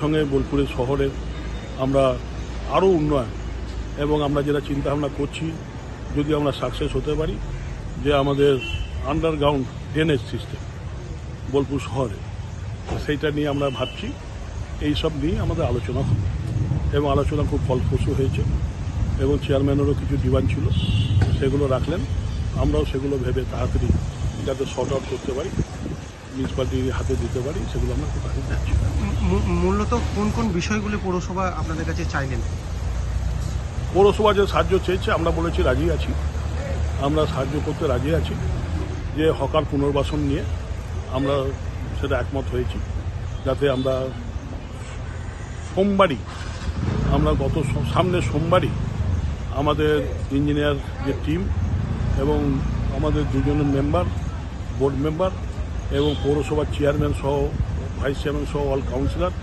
সঙ্গে বোলপুরের শহরের আমরা আরও উন্নয়ন এবং আমরা যেটা চিন্তাভাবনা করছি যদি আমরা সাকসেস হতে পারি যে আমাদের আন্ডারগ্রাউন্ড ড্রেনেজ সিস্টেম বোলপুর শহরে সেইটা নিয়ে আমরা ভাবছি। এই সব নিয়ে আমাদের আলোচনা হবে এবং আলোচনা খুব ফলপ্রসূ হয়েছে এবং চেয়ারম্যানেরও কিছু ডিমান্ড ছিল সেগুলো রাখলেন। আমরাও সেগুলো ভেবে তাড়াতাড়ি যাতে শর্ট আউট করতে পারি মিউনিসিপ্যালিটির হাতে দিতে পারি সেগুলো আমরা খুব আগে যাচ্ছি। মূলত কোন কোন বিষয়গুলি পৌরসভা আপনাদের কাছে চাইলেন? পৌরসভা যে সাহায্য চেয়েছে আমরা বলেছি রাজি আছি, আমরা সাহায্য করতে রাজি আছি। যে হকার পুনর্বাসন নিয়ে আমরা সেটা একমত হয়েছি যাতে আমরা সোমবারই সামনের সোমবারই আমাদের ইঞ্জিনিয়ার যে টিম এবং আমাদের দুজনের মেম্বার বোর্ড মেম্বার এবং পৌরসভার চেয়ারম্যান সহ ভাইস চেয়ারম্যান সহ অল কাউন্সিলর